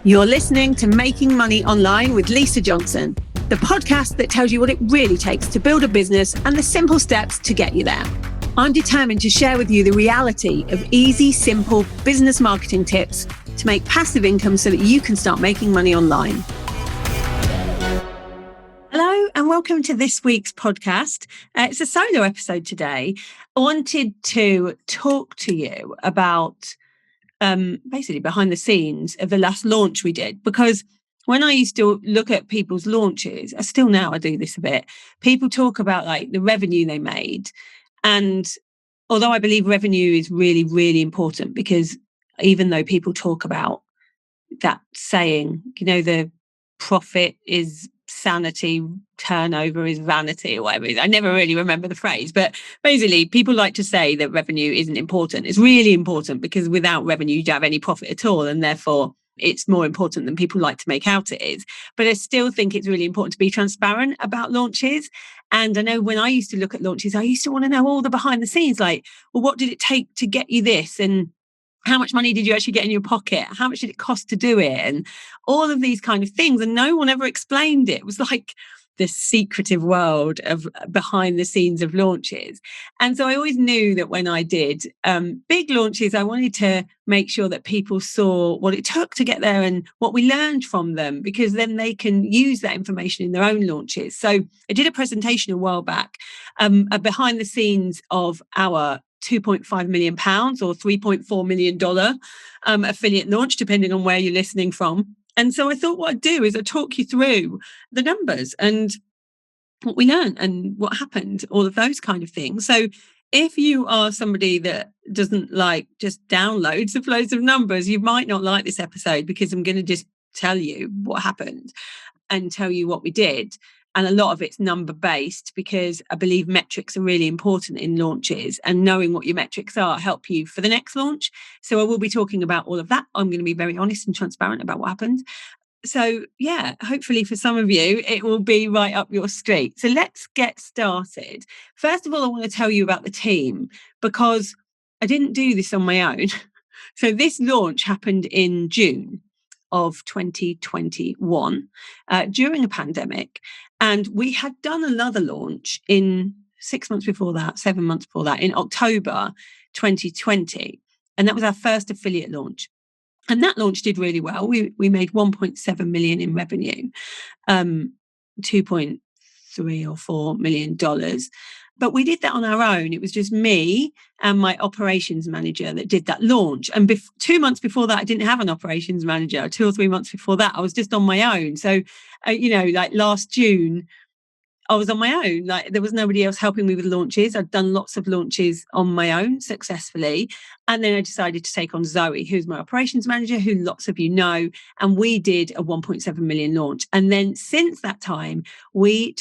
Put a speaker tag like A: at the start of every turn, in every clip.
A: You're listening to Making Money Online with Lisa Johnson, the podcast that tells you what it really takes to build a business and the simple steps to get you there. I'm determined to share with you the reality of easy, simple business marketing tips to make passive income so that you can start making money online. Hello and welcome to this week's podcast. It's a solo episode today. I wanted to talk to you about basically behind the scenes of the last launch we did, because when I used to look at people's launches, still now I do this a bit, people talk about like the revenue they made. And although I believe revenue is really, really important, because even though people talk about that saying, you know, the profit is sanity, turnover is vanity, or whatever it is. I never really remember the phrase, but basically people like to say that revenue isn't important. It's really important, because without revenue, you don't have any profit at all. And therefore it's more important than people like to make out it is. But I still think it's really important to be transparent about launches. And I know when I used to look at launches, I used to want to know all the behind the scenes, like, well, what did it take to get you this? And how much money did you actually get in your pocket? How much did it cost to do it? And all of these kind of things. And no one ever explained it. It was like this secretive world of behind the scenes of launches. And so I always knew that when I did big launches, I wanted to make sure that people saw what it took to get there and what we learned from them, because then they can use that information in their own launches. So I did a presentation a while back, behind the scenes of our £2.5 million or $3.4 million affiliate launch, depending on where you're listening from. And so I thought what I'd do is I'd talk you through the numbers and what we learned and what happened, all of those kind of things. So if you are somebody that doesn't like just downloads of loads of numbers, you might not like this episode, because I'm going to just tell you what happened and tell you what we did. And a lot of it's number based, because I believe metrics are really important in launches, and knowing what your metrics are help you for the next launch. So I will be talking about all of that. I'm going to be very honest and transparent about what happened. So yeah, hopefully for some of you, it will be right up your street. So let's get started. First of all, I want to tell you about the team, because I didn't do this on my own. So this launch happened in June of 2021 during a pandemic. And we had done another launch in 6 months before that, 7 months before that, in October 2020. And that was our first affiliate launch. And that launch did really well. We made 1.7 million in revenue, 2.3 or $4 million. But we did that on our own. It was just me and my operations manager that did that launch. And 2 months before that, I didn't have an operations manager. 2 or 3 months before that, I was just on my own. So, like last June, I was on my own. Like there was nobody else helping me with launches. I'd done lots of launches on my own successfully. And then I decided to take on Zoe, who's my operations manager, who lots of you know. And we did a 1.7 million launch. And then since that time, we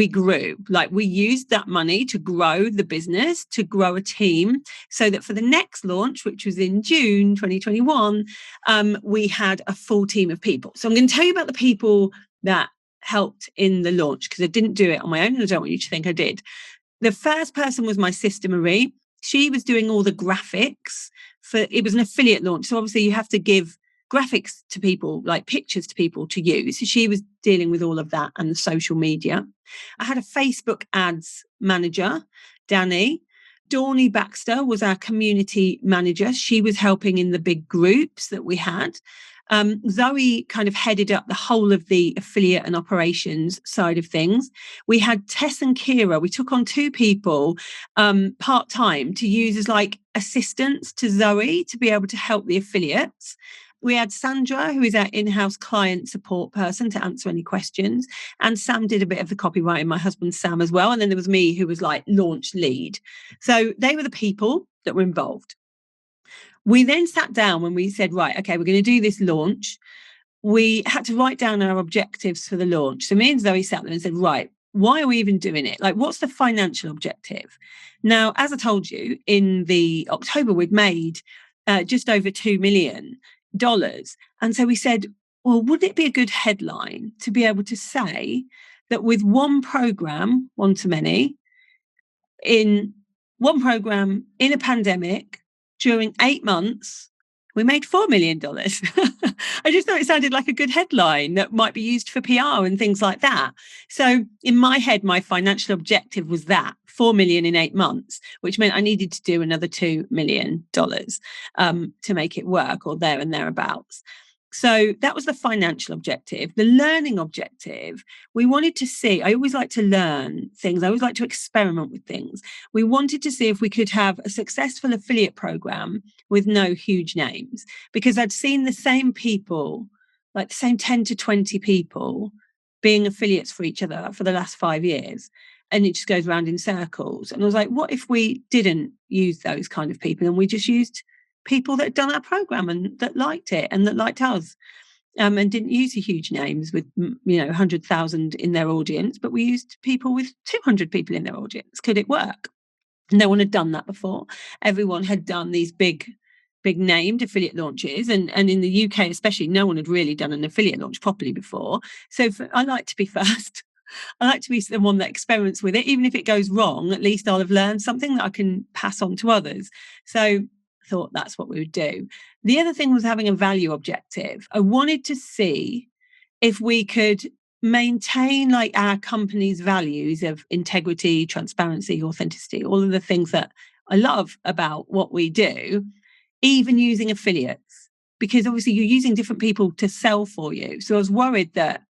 A: grew, like we used that money to grow the business, to grow a team, so that for the next launch, which was in June 2021, we had a full team of people. So I'm going to tell you about the people that helped in the launch, because I didn't do it on my own, and I don't want you to think I did. The first person was my sister Marie. She was doing all the graphics it was an affiliate launch. So obviously you have to give graphics to people, like pictures to people to use. So she was dealing with all of that and the social media. I had a Facebook ads manager, Danny. Dawny Baxter was our community manager. She was helping in the big groups that we had. Zoe kind of headed up the whole of the affiliate and operations side of things. We had Tess and Kira. We took on 2 people part-time to use as like assistants to Zoe to be able to help the affiliates. We had Sandra, who is our in-house client support person, to answer any questions. And Sam did a bit of the copywriting, my husband Sam as well. And then there was me, who was like launch lead. So they were the people that were involved. We then sat down when we said, right, okay, we're going to do this launch. We had to write down our objectives for the launch. So me and Zoe sat there and said, right, why are we even doing it? Like, what's the financial objective? Now, as I told you, in the October, we'd made just over $2 million. And so we said, well, would it be a good headline to be able to say that with one program, one to many, in one program in a pandemic during 8 months, we made $4 million. I just thought it sounded like a good headline that might be used for PR and things like that. So in my head, my financial objective was that 4 million in 8 months, which meant I needed to do another $2 million to make it work, or there and thereabouts. So that was the financial objective. The learning objective, we wanted to see, I always like to learn things. I always like to experiment with things. We wanted to see if we could have a successful affiliate program with no huge names, because I'd seen the same people, like the same 10 to 20 people being affiliates for each other for the last 5 years. And it just goes around in circles. And I was like, what if we didn't use those kind of people and we just used people that had done our program and that liked it and that liked us, and didn't use the huge names with 100,000 in their audience, but we used people with 200 people in their audience. Could it work? No one had done that before. Everyone had done these big named affiliate launches, and in the UK especially, no one had really done an affiliate launch properly before. So I like to be first. I like to be the one that experiments with it. Even if it goes wrong, at least I'll have learned something that I can pass on to others. So thought that's what we would do. The other thing was having a value objective. I wanted to see if we could maintain like our company's values of integrity, transparency, authenticity, all of the things that I love about what we do, even using affiliates, because obviously you're using different people to sell for you. So I was worried that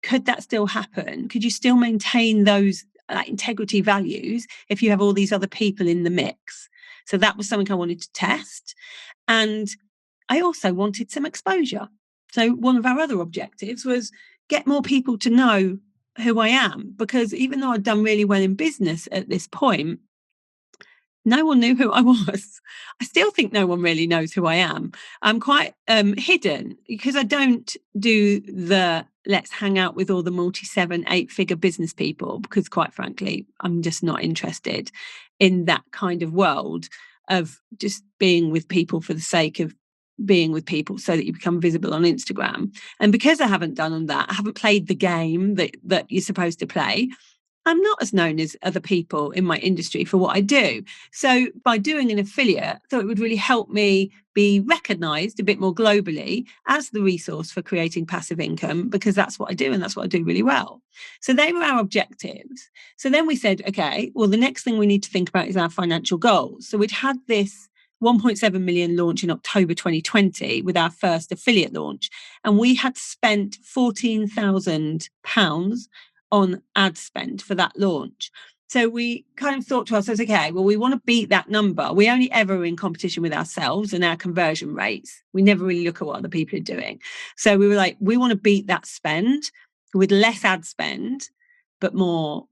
A: could that still happen? Could you still maintain those integrity values if you have all these other people in the mix? So that was something I wanted to test. And I also wanted some exposure. So one of our other objectives was get more people to know who I am, because even though I'd done really well in business at this point, no one knew who I was. I still think no one really knows who I am. I'm quite hidden, because I don't do the let's hang out with all the multi-7, 8-figure business people, because quite frankly, I'm just not interested in that kind of world of just being with people for the sake of being with people so that you become visible on Instagram. And because I haven't done that, I haven't played the game that you're supposed to play, I'm not as known as other people in my industry for what I do. So by doing an affiliate, I thought it would really help me be recognized a bit more globally as the resource for creating passive income, because that's what I do and that's what I do really well. So they were our objectives. So then we said, okay, well, the next thing we need to think about is our financial goals. So we'd had this 1.7 million launch in October 2020 with our first affiliate launch, and we had spent £14,000 on ad spend for that launch. So we kind of thought to ourselves, okay, well, we want to beat that number. We only ever are in competition with ourselves and our conversion rates. We never really look at what other people are doing. So we were like, we want to beat that spend with less ad spend, but more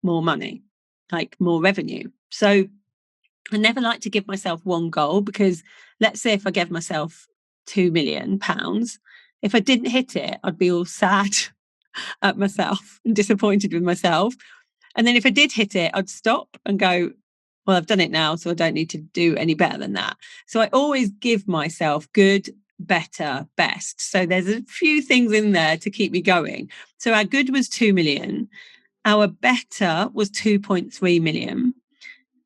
A: money, like more revenue. So I never like to give myself one goal, because let's say if I gave myself £2 million, if I didn't hit it, I'd be all sad at myself and disappointed with myself. And then if I did hit it, I'd stop and go, well, I've done it now, so I don't need to do any better than that. So I always give myself good, better, best. So there's a few things in there to keep me going. So our good was 2 million. Our better was 2.3 million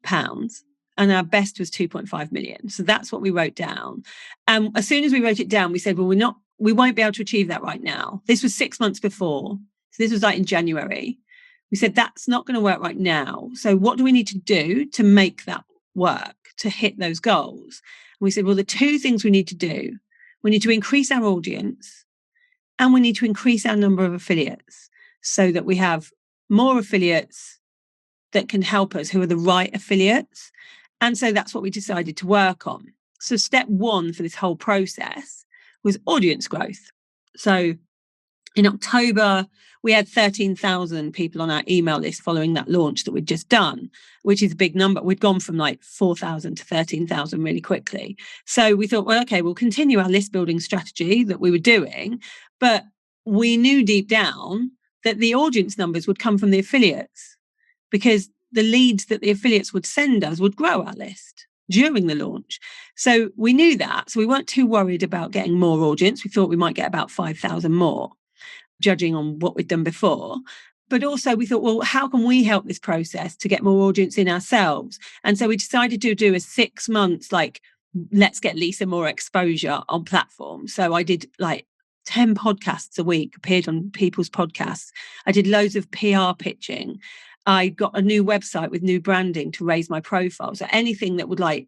A: pounds. And our best was 2.5 million. So that's what we wrote down. And as soon as we wrote it down, we said, well, we won't be able to achieve that right now. This was 6 months before. So this was like in January. We said, that's not going to work right now. So what do we need to do to make that work, to hit those goals? And we said, well, the two things we need to do, we need to increase our audience and we need to increase our number of affiliates so that we have more affiliates that can help us, who are the right affiliates. And so that's what we decided to work on. So step one for this whole process was audience growth. So in October, we had 13,000 people on our email list following that launch that we'd just done, which is a big number. We'd gone from like 4,000 to 13,000 really quickly. So we thought, well, okay, we'll continue our list building strategy that we were doing, but we knew deep down that the audience numbers would come from the affiliates, because the leads that the affiliates would send us would grow our list during the launch. So we knew that. So we weren't too worried about getting more audience. We thought we might get about 5,000 more, judging on what we'd done before. But also we thought, well, how can we help this process to get more audience in ourselves? And so we decided to do a 6 months, like let's get Lisa more exposure on platforms. So I did like 10 podcasts a week, appeared on people's podcasts. I did loads of PR pitching. I got a new website with new branding to raise my profile. So anything that would like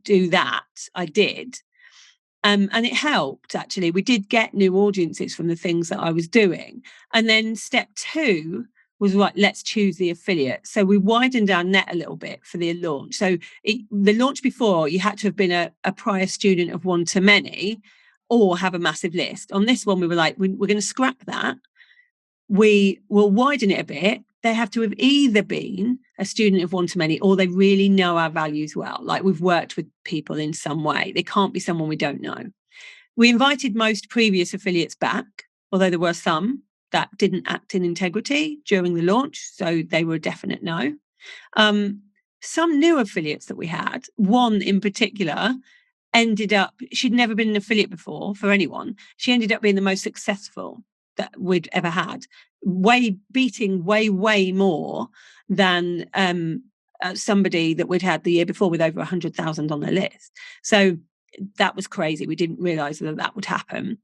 A: do that, I did. And it helped, actually. We did get new audiences from the things that I was doing. And then step 2 was right, let's choose the affiliate. So we widened our net a little bit for the launch. So the launch before, you had to have been a prior student of one to many or have a massive list. On this one, we were like, we're going to scrap that. We will widen it a bit. They have to have either been a student of one to many or they really know our values well. Like we've worked with people in some way. They can't be someone we don't know. We invited most previous affiliates back, although there were some that didn't act in integrity during the launch. So they were a definite no. Some new affiliates that we had, one in particular, ended up, she'd never been an affiliate before for anyone. She ended up being the most successful that we'd ever had, beating way more than somebody that we'd had the year before with over 100,000 on their list. So that was crazy. We didn't realize that would happen.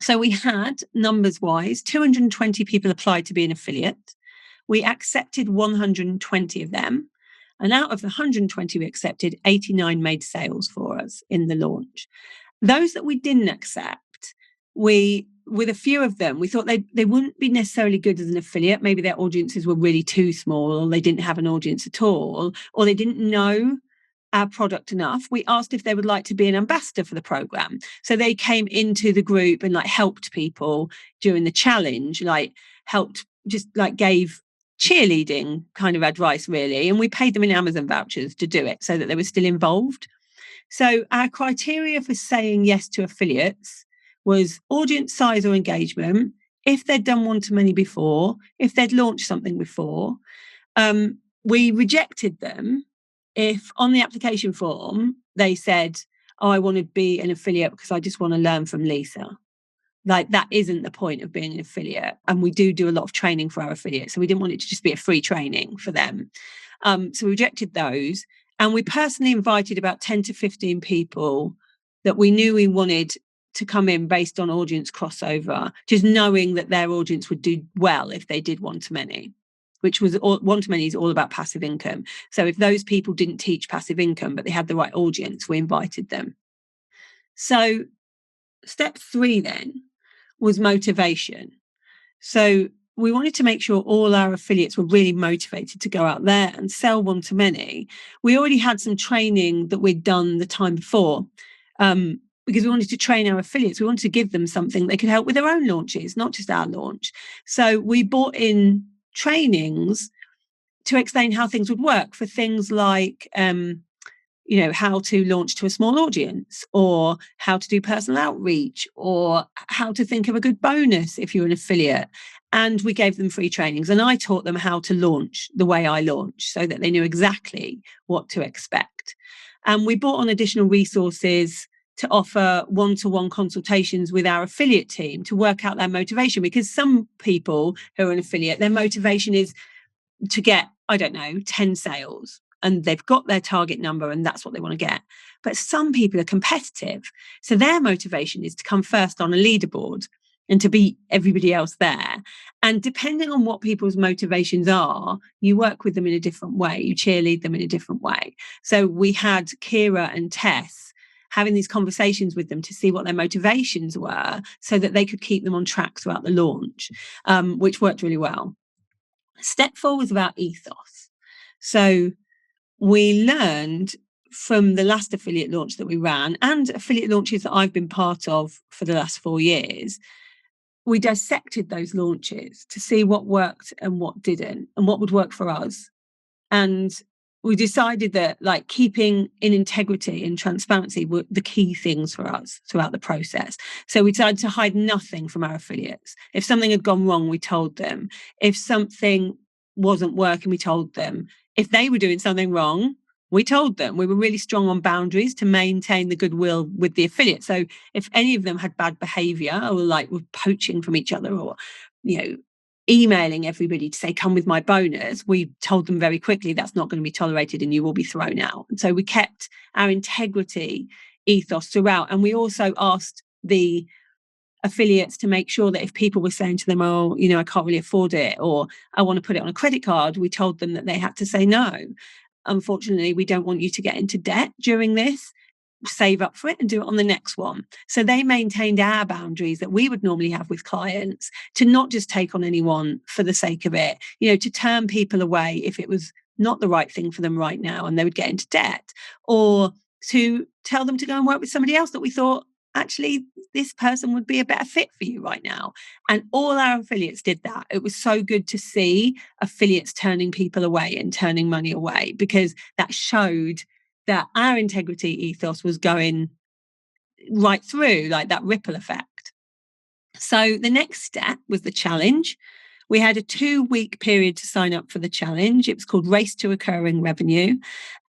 A: So we had, numbers wise, 220 people applied to be an affiliate. We accepted 120 of them. And out of the 120 we accepted, 89 made sales for us in the launch. Those that we didn't accept, with a few of them, we thought they wouldn't be necessarily good as an affiliate. Maybe their audiences were really too small, or they didn't have an audience at all, or they didn't know our product enough. We asked if they would like to be an ambassador for the program. So they came into the group and like helped people during the challenge, like helped, just like gave cheerleading kind of advice, really. And we paid them in Amazon vouchers to do it so that they were still involved. So our criteria for saying yes to affiliates was audience size or engagement, if they'd done one-to-many before, if they'd launched something before. We rejected them if on the application form they said, oh, I want to be an affiliate because I just want to learn from Lisa. Like that isn't the point of being an affiliate. And we do a lot of training for our affiliates. So we didn't want it to just be a free training for them. So we rejected those. And we personally invited about 10 to 15 people that we knew we wanted to come in based on audience crossover, just knowing that their audience would do well if they did one-to-many, which was one-to-many is all about passive income. So if those people didn't teach passive income, but they had the right audience, we invited them. So step 3 then was motivation. So we wanted to make sure all our affiliates were really motivated to go out there and sell one-to-many. We already had some training that we'd done the time before, because we wanted to train our affiliates. We wanted to give them something they could help with their own launches, not just our launch. So we brought in trainings to explain how things would work for things like, how to launch to a small audience, or how to do personal outreach, or how to think of a good bonus if you're an affiliate. And we gave them free trainings, and I taught them how to launch the way I launch so that they knew exactly what to expect. And we brought on additional resources to offer one-to-one consultations with our affiliate team to work out their motivation, because some people who are an affiliate, their motivation is to get, 10 sales, and they've got their target number and that's what they want to get. But some people are competitive. So their motivation is to come first on a leaderboard and to beat everybody else there. And depending on what people's motivations are, you work with them in a different way. You cheerlead them in a different way. So we had Kira and Tess having these conversations with them to see what their motivations were so that they could keep them on track throughout the launch, which worked really well. Step 4 was about ethos. So we learned from the last affiliate launch that we ran and affiliate launches that I've been part of for the last 4 years. We dissected those launches to see what worked and what didn't, and what would work for us. And we decided that like keeping in integrity and transparency were the key things for us throughout the process. So we decided to hide nothing from our affiliates. If something had gone wrong, we told them. If something wasn't working, we told them. If they were doing something wrong, we told them. We were really strong on boundaries to maintain the goodwill with the affiliate. So if any of them had bad behavior or like were poaching from each other or, emailing everybody to say, come with my bonus, we told them very quickly that's not going to be tolerated and you will be thrown out. And so we kept our integrity ethos throughout. And we also asked the affiliates to make sure that if people were saying to them, oh, I can't really afford it, or I want to put it on a credit card, we told them that they had to say no. Unfortunately, we don't want you to get into debt during this. Save up for it and do it on the next one. So they maintained our boundaries that we would normally have with clients, to not just take on anyone for the sake of it, to turn people away if it was not the right thing for them right now and they would get into debt, or to tell them to go and work with somebody else that we thought, actually, this person would be a better fit for you right now. And all our affiliates did that. It was so good to see affiliates turning people away and turning money away, because that showed that our integrity ethos was going right through, like that ripple effect. So the next step was the challenge. We had a 2-week period to sign up for the challenge. It was called Race to Recurring Revenue.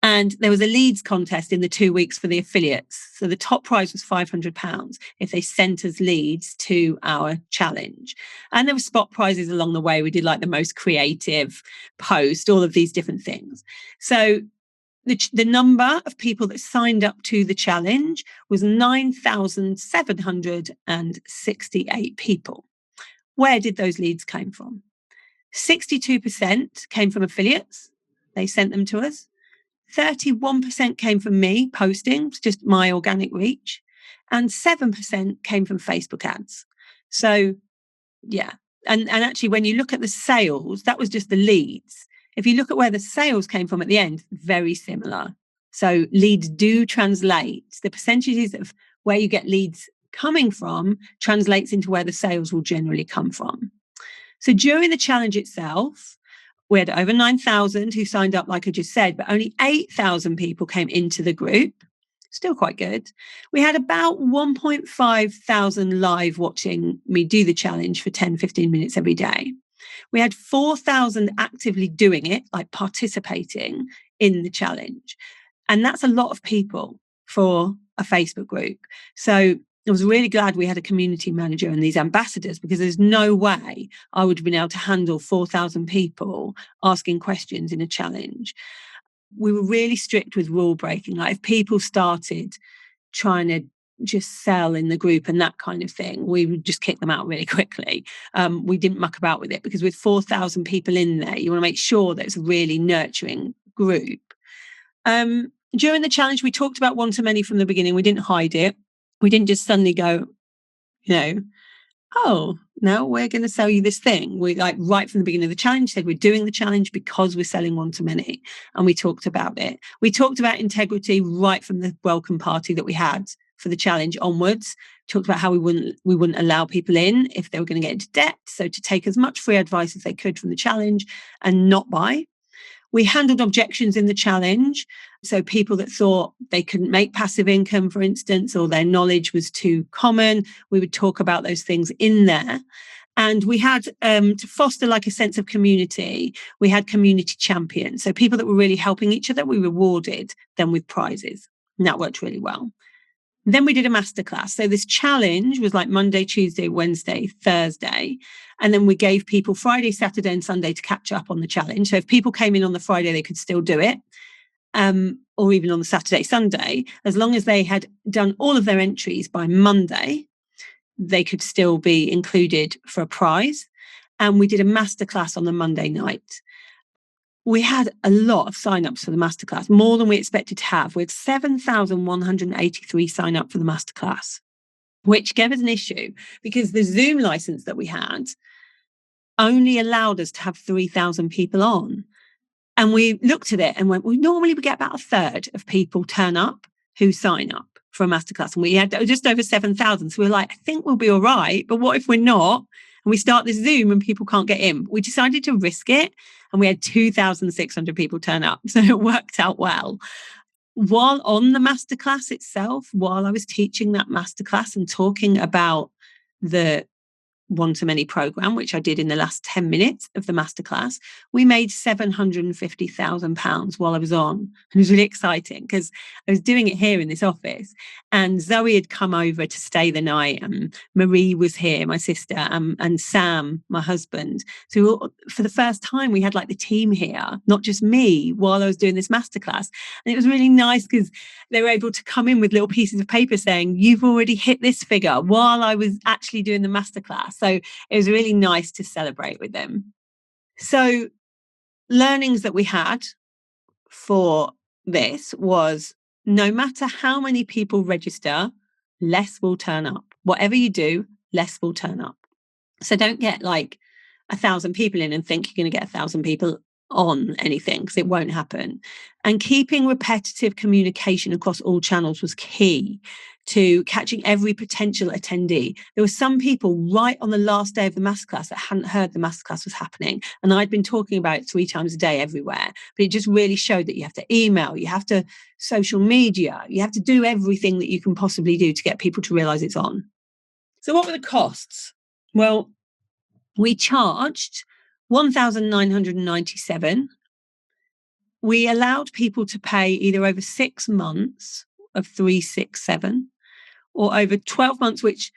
A: And there was a leads contest in the 2 weeks for the affiliates. So the top prize was £500 if they sent us leads to our challenge. And there were spot prizes along the way. We did like the most creative post, all of these different things. So the number of people that signed up to the challenge was 9,768 people. Where did those leads come from? 62% came from affiliates. They sent them to us. 31% came from me posting, just my organic reach. And 7% came from Facebook ads. So, yeah. And actually, when you look at the sales, that was just the leads. If you look at where the sales came from at the end, very similar. So leads do translate. The percentages of where you get leads coming from translates into where the sales will generally come from. So during the challenge itself, we had over 9,000 who signed up, like I just said, but only 8,000 people came into the group. Still quite good. We had about 1,500 live watching me do the challenge for 10, 15 minutes every day. We had 4,000 actively doing it, like participating in the challenge. And that's a lot of people for a Facebook group. So I was really glad we had a community manager and these ambassadors, because there's no way I would have been able to handle 4,000 people asking questions in a challenge. We were really strict with rule breaking. Like if people started trying to just sell in the group and that kind of thing, we would just kick them out really quickly. We didn't muck about with it, because with 4,000 people in there, you want to make sure that it's a really nurturing group. During the challenge, we talked about one-to-many from the beginning. We didn't hide it. We didn't just suddenly go, oh, now we're going to sell you this thing. We right from the beginning of the challenge said we're doing the challenge because we're selling one-to-many. And we talked about it. We talked about integrity right from the welcome party that we had for the challenge onwards. Talked about how we wouldn't allow people in if they were going to get into debt. So to take as much free advice as they could from the challenge and not buy. We handled objections in the challenge. So people that thought they couldn't make passive income, for instance, or their knowledge was too common, we would talk about those things in there. And we had, to foster like a sense of community, we had community champions. So people that were really helping each other, we rewarded them with prizes. And that worked really well. Then we did a masterclass. So this challenge was like Monday, Tuesday, Wednesday, Thursday. And then we gave people Friday, Saturday, and Sunday to catch up on the challenge. So if people came in on the Friday, they could still do it. Or even on the Saturday, Sunday, as long as they had done all of their entries by Monday, they could still be included for a prize. And we did a masterclass on the Monday night. We had a lot of sign-ups for the masterclass, more than we expected to have. We had 7,183 sign up for the masterclass, which gave us an issue because the Zoom license that we had only allowed us to have 3,000 people on. And we looked at it and went, well, normally we get about a third of people turn up who sign up for a masterclass. And we had just over 7,000. So we're like, I think we'll be all right. But what if we're not? And we start this Zoom and people can't get in. We decided to risk it. And we had 2,600 people turn up. So it worked out well. While on the masterclass itself, while I was teaching that masterclass and talking about the one-to-many program, which I did in the last 10 minutes of the masterclass, we made £750,000 while I was on. It was really exciting because I was doing it here in this office, and Zoe had come over to stay the night, and Marie was here, my sister, and Sam, my husband. So for the first time, we had like the team here, not just me, while I was doing this masterclass. And it was really nice because they were able to come in with little pieces of paper saying, you've already hit this figure, while I was actually doing the masterclass. So it was really nice to celebrate with them. So learnings that we had for this was, no matter how many people register, less will turn up. Whatever you do, less will turn up. So don't get like 1,000 people in and think you're going to get 1,000 people on anything, because it won't happen. And keeping repetitive communication across all channels was key to catching every potential attendee. There were some people right on the last day of the masterclass that hadn't heard the masterclass was happening, and I'd been talking about it 3 times a day everywhere. But it just really showed that you have to email, you have to social media, you have to do everything that you can possibly do to get people to realize it's on. So what were the costs? Well, we charged $1,997. We allowed people to pay either over 6 months of 367 or over 12 months, which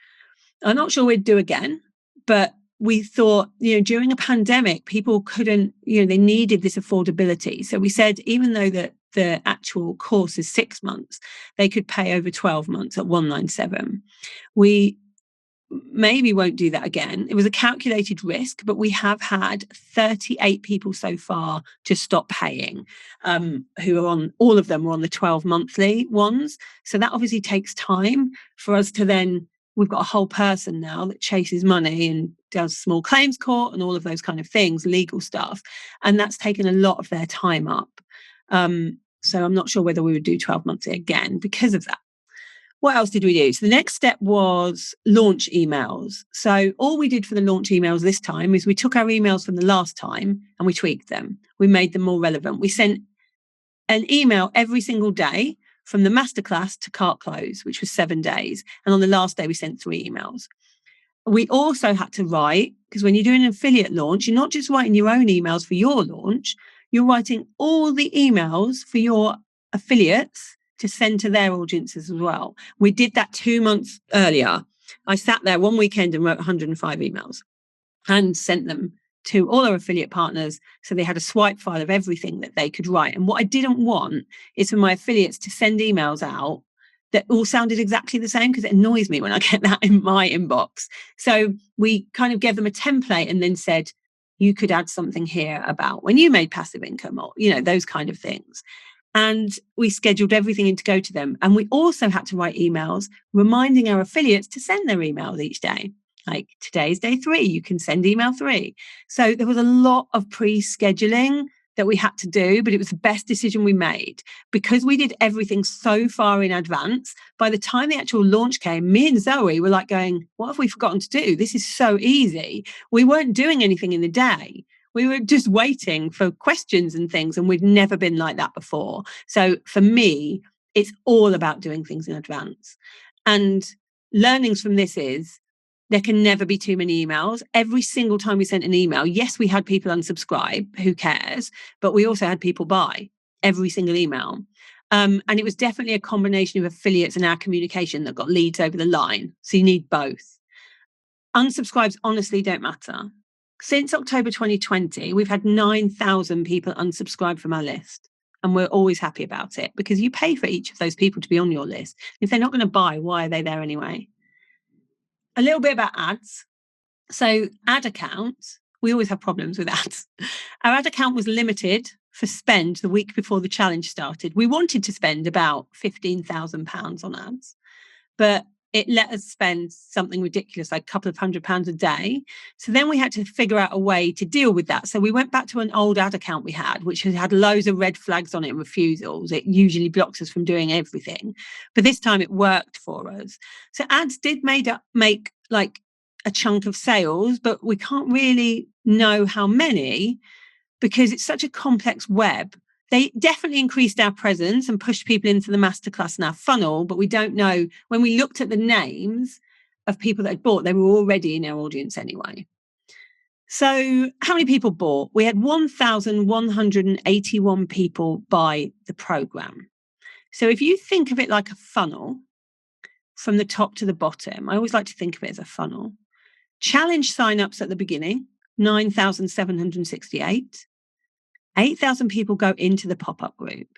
A: I'm not sure we'd do again. But we thought, during a pandemic, people couldn't, they needed this affordability. So we said, even though that the actual course is 6 months, they could pay over 12 months at 197. We maybe won't do that again. It was a calculated risk, but we have had 38 people so far to stop paying, who are on, all of them were on the 12 monthly ones. So that obviously takes time for us to then, we've got a whole person now that chases money and does small claims court and all of those kind of things, legal stuff. And that's taken a lot of their time up. So I'm not sure whether we would do 12 monthly again because of that. What else did we do? So the next step was launch emails. So all we did for the launch emails this time is we took our emails from the last time and we tweaked them. We made them more relevant. We sent an email every single day from the masterclass to cart close, which was 7 days. And on the last day, we sent 3 emails. We also had to write, because when you're doing an affiliate launch, you're not just writing your own emails for your launch, you're writing all the emails for your affiliates to send to their audiences as well. We did that 2 months earlier. I sat there one weekend and wrote 105 emails and sent them to all our affiliate partners. So they had a swipe file of everything that they could write. And what I didn't want is for my affiliates to send emails out that all sounded exactly the same, because it annoys me when I get that in my inbox. So we kind of gave them a template and then said, you could add something here about when you made passive income, or, those kind of things. And we scheduled everything in to go to them. And we also had to write emails reminding our affiliates to send their emails each day. Like, today's day 3, you can send email 3. So there was a lot of pre-scheduling that we had to do, but it was the best decision we made because we did everything so far in advance. By the time the actual launch came, me and Zoe were like going, what have we forgotten to do? This is so easy. We weren't doing anything in the day. We were just waiting for questions and things, and we'd never been like that before. So for me, it's all about doing things in advance. And learnings from this is there can never be too many emails. Every single time we sent an email, yes, we had people unsubscribe, who cares? But we also had people buy every single email. And it was definitely a combination of affiliates and our communication that got leads over the line. So you need both. Unsubscribes honestly don't matter. Since October 2020, we've had 9,000 people unsubscribe from our list. And we're always happy about it because you pay for each of those people to be on your list. If they're not going to buy, why are they there anyway? A little bit about ads. So ad accounts, we always have problems with ads. Our ad account was limited for spend the week before the challenge started. We wanted to spend about £15,000 on ads, but it let us spend something ridiculous, like a couple of £100 a day. So then we had to figure out a way to deal with that. So we went back to an old ad account we had, which had loads of red flags on it and refusals. It usually blocks us from doing everything. But this time it worked for us. So ads did make like a chunk of sales, but we can't really know how many because it's such a complex web. They definitely increased our presence and pushed people into the masterclass and our funnel, but we don't know. When we looked at the names, of people that had bought, they were already in our audience anyway. So how many people bought? We had 1,181 people buy the program. So if you think of it like a funnel from the top to the bottom, I always like to think of it as a funnel. Challenge signups at the beginning, 9,768. 8,000 people go into the pop-up group.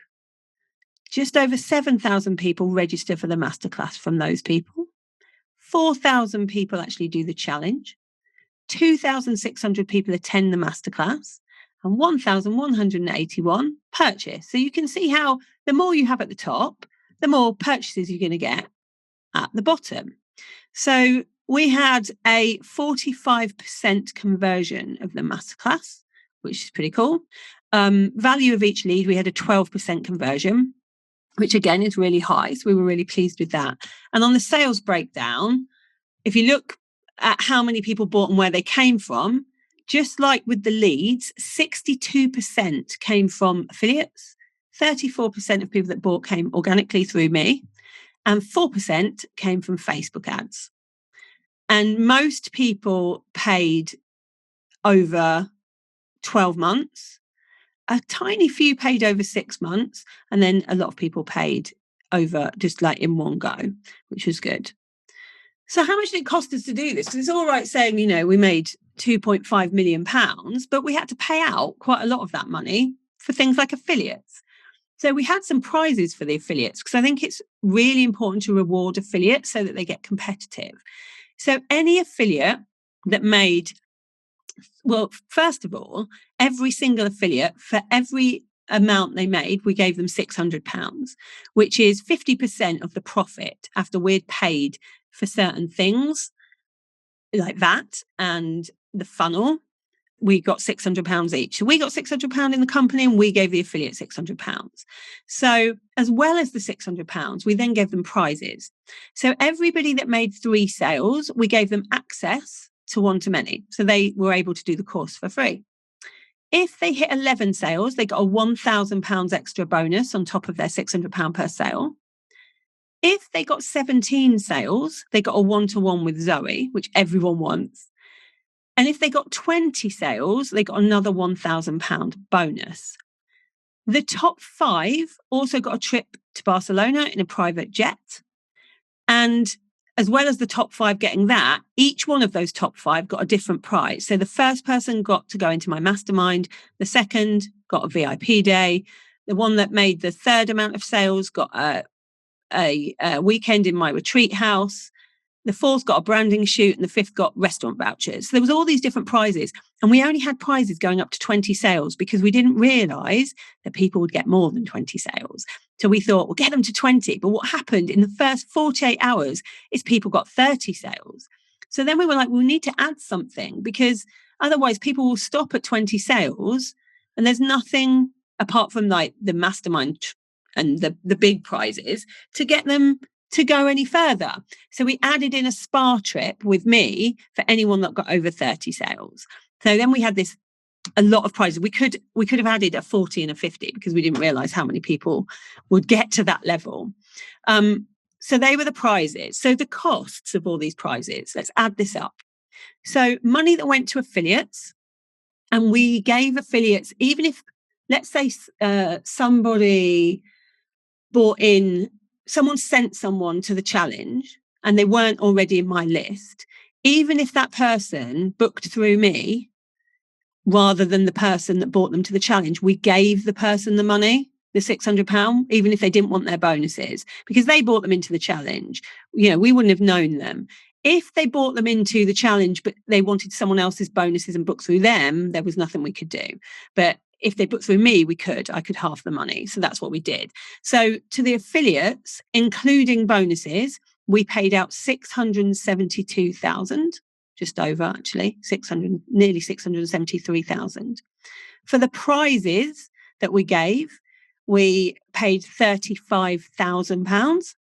A: Just over 7,000 people register for the masterclass from those people. 4,000 people actually do the challenge. 2,600 people attend the masterclass and 1,181 purchase. So you can see how the more you have at the top, the more purchases you're going to get at the bottom. So we had a 45% conversion of the masterclass, which is pretty cool. Value of each lead, we had a 12% conversion, which again is really high. So we were really pleased with that. And on the sales breakdown, if you look at how many people bought and where they came from, just like with the leads, 62% came from affiliates, 34% of people that bought came organically through me, and 4% came from Facebook ads. And most people paid over 12 months. A tiny few paid over 6 months, and then a lot of people paid over just like in one go, which was good. So how much did it cost us to do this? Because it's all right saying, we made £2.5 million, but we had to pay out quite a lot of that money for things like affiliates. So we had some prizes for the affiliates because I think it's really important to reward affiliates so that they get competitive. So any affiliate that made, well, first of all, every single affiliate, for every amount they made, we gave them £600, which is 50% of the profit after we'd paid for certain things like that and the funnel. We got £600 each. So we got £600 in the company and we gave the affiliate £600. So as well as the £600, we then gave them prizes. So everybody that made 3 sales, we gave them access to one-to-many. So they were able to do the course for free. If they hit 11 sales, they got a £1,000 extra bonus on top of their £600 per sale. If they got 17 sales, they got a one-to-one with Zoe, which everyone wants. And if they got 20 sales, they got another £1,000 bonus. The top 5 also got a trip to Barcelona in a private jet. And as well as the top 5 getting that, each one of those top 5 got a different prize. So the first person got to go into my mastermind. The second got a VIP day. The one that made the third amount of sales got a weekend in my retreat house. The fourth got a branding shoot and the fifth got restaurant vouchers. So there was all these different prizes, and we only had prizes going up to 20 sales because we didn't realize that people would get more than 20 sales. So we thought, we'll get them to 20. But what happened in the first 48 hours is people got 30 sales. So then we were like, we need to add something because otherwise people will stop at 20 sales and there's nothing apart from like the mastermind and the big prizes to get them to go any further. So we added in a spa trip with me for anyone that got over 30 sales. So then we had a lot of prizes. We could have added a 40 and a 50 because we didn't realize how many people would get to that level. So they were the prizes. So the costs of all these prizes, let's add this up. So money that went to affiliates, and we gave affiliates, even if, let's say somebody bought in, someone sent someone to the challenge and they weren't already in my list, even if that person booked through me rather than the person that bought them to the challenge, we gave the person the money, the £600, even if they didn't want their bonuses, because they bought them into the challenge. We wouldn't have known them. If they bought them into the challenge, but they wanted someone else's bonuses and booked through them, there was nothing we could do. But if they booked through me, I could halve the money. So that's what we did. So to the affiliates, including bonuses, we paid out 672,000, just over actually, nearly 673,000. For the prizes that we gave, we paid £35,000.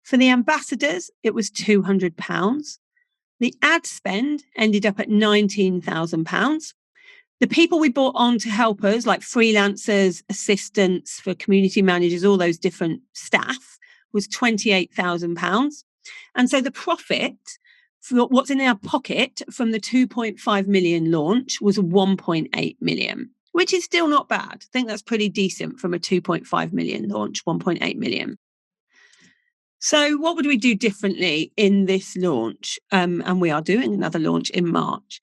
A: For the ambassadors, it was £200. The ad spend ended up at £19,000. The people we brought on to help us, like freelancers, assistants for community managers, all those different staff, was £28,000. And so the profit what's in our pocket from the 2.5 million launch was 1.8 million, which is still not bad. I think that's pretty decent from a 2.5 million launch, 1.8 million. So what would we do differently in this launch? And we are doing another launch in March.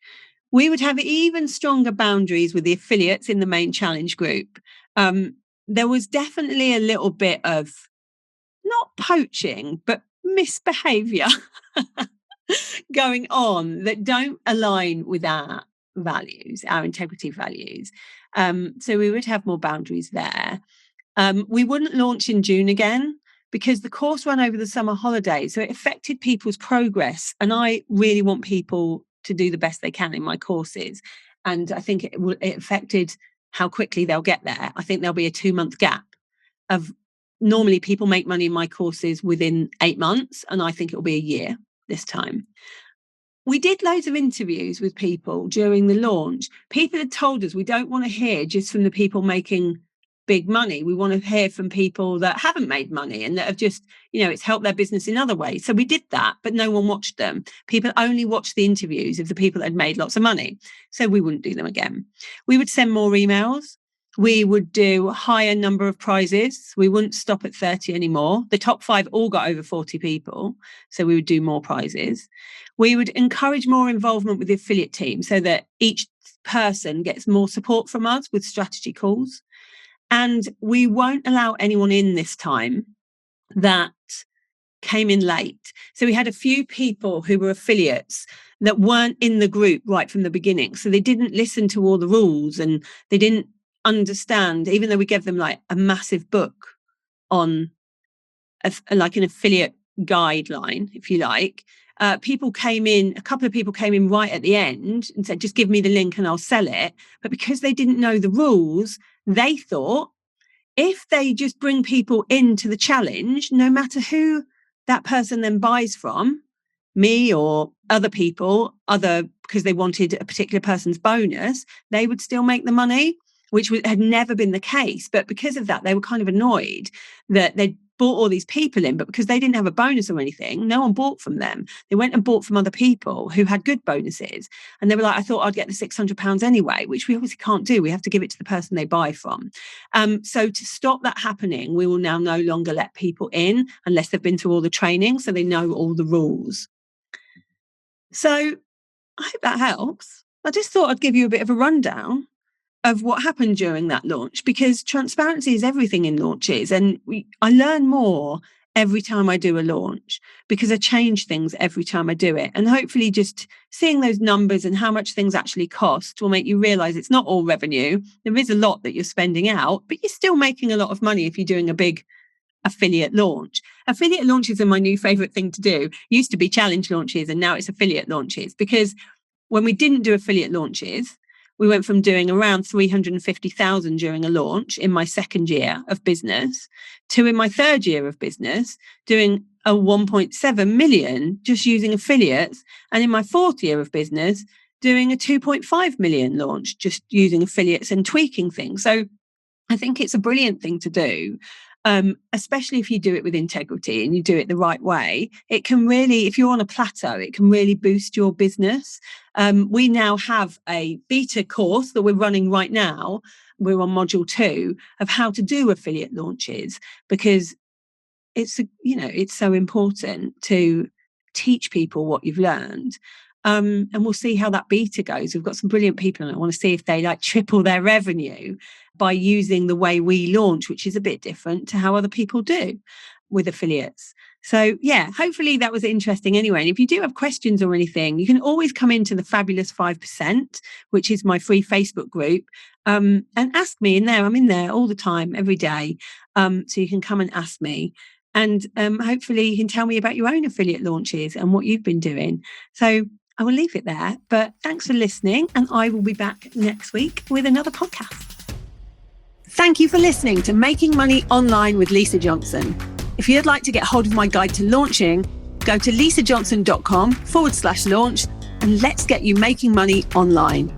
A: We would have even stronger boundaries with the affiliates in the main challenge group. There was definitely a little bit of not poaching, but misbehavior going on that don't align with our values, our integrity values. So we would have more boundaries there. We wouldn't launch in June again because the course ran over the summer holidays. So it affected people's progress. And I really want people to do the best they can in my courses. And I think it affected how quickly they'll get there. I think there'll be a 2-month gap of normally people make money in my courses within 8 months. And I think it'll be a year this time. We did loads of interviews with people during the launch. People had told us we don't want to hear just from the people making big money. We want to hear from people that haven't made money and that have just, it's helped their business in other ways. So we did that, but no one watched them. People only watched the interviews of the people that had made lots of money. So we wouldn't do them again. We would send more emails. We would do a higher number of prizes. We wouldn't stop at 30 anymore. The top 5 all got over 40 people. So we would do more prizes. We would encourage more involvement with the affiliate team so that each person gets more support from us with strategy calls. And we won't allow anyone in this time that came in late. So we had a few people who were affiliates that weren't in the group right from the beginning. So they didn't listen to all the rules and they didn't understand, even though we gave them like a massive book on like an affiliate guideline, if you like. A couple of people came in right at the end and said, just give me the link and I'll sell it. But because they didn't know the rules, they thought if they just bring people into the challenge, no matter who that person then buys from, me or other people, because they wanted a particular person's bonus, they would still make the money, which had never been the case. But because of that, they were kind of annoyed that they'd bought all these people in, but because they didn't have a bonus or anything, no one bought from them. They went and bought from other people who had good bonuses. And they were like, I thought I'd get the £600 anyway, which we obviously can't do. We have to give it to the person they buy from. So to stop that happening, we will now no longer let people in unless they've been through all the training, so they know all the rules. So I hope that helps. I just thought I'd give you a bit of a rundown of what happened during that launch, because transparency is everything in launches. And I learn more every time I do a launch because I change things every time I do it. And hopefully just seeing those numbers and how much things actually cost will make you realize it's not all revenue. There is a lot that you're spending out, but you're still making a lot of money if you're doing a big affiliate launch. Affiliate launches are my new favorite thing to do. Used to be challenge launches and now it's affiliate launches, because when we didn't do affiliate launches, we went from doing around 350,000 during a launch in my second year of business to in my third year of business doing a 1.7 million just using affiliates. And in my fourth year of business doing a 2.5 million launch just using affiliates and tweaking things. So I think it's a brilliant thing to do. Especially if you do it with integrity and you do it the right way. It can really, if you're on a plateau, it can really boost your business. We now have a beta course that we're running right now. We're on module 2 of how to do affiliate launches, because it's so important to teach people what you've learned. And we'll see how that beta goes. We've got some brilliant people and I want to see if they triple their revenue by using the way we launch, which is a bit different to how other people do with affiliates. So yeah, hopefully that was interesting anyway. And if you do have questions or anything, you can always come into the Fabulous 5%, which is my free Facebook group, and ask me in there. I'm in there all the time, every day. So you can come and ask me. And hopefully you can tell me about your own affiliate launches and what you've been doing. So I will leave it there, but thanks for listening, and I will be back next week with another podcast. Thank you for listening to Making Money Online with Lisa Johnson. If you'd like to get hold of my guide to launching, go to lisajohnson.com/launch and let's get you making money online.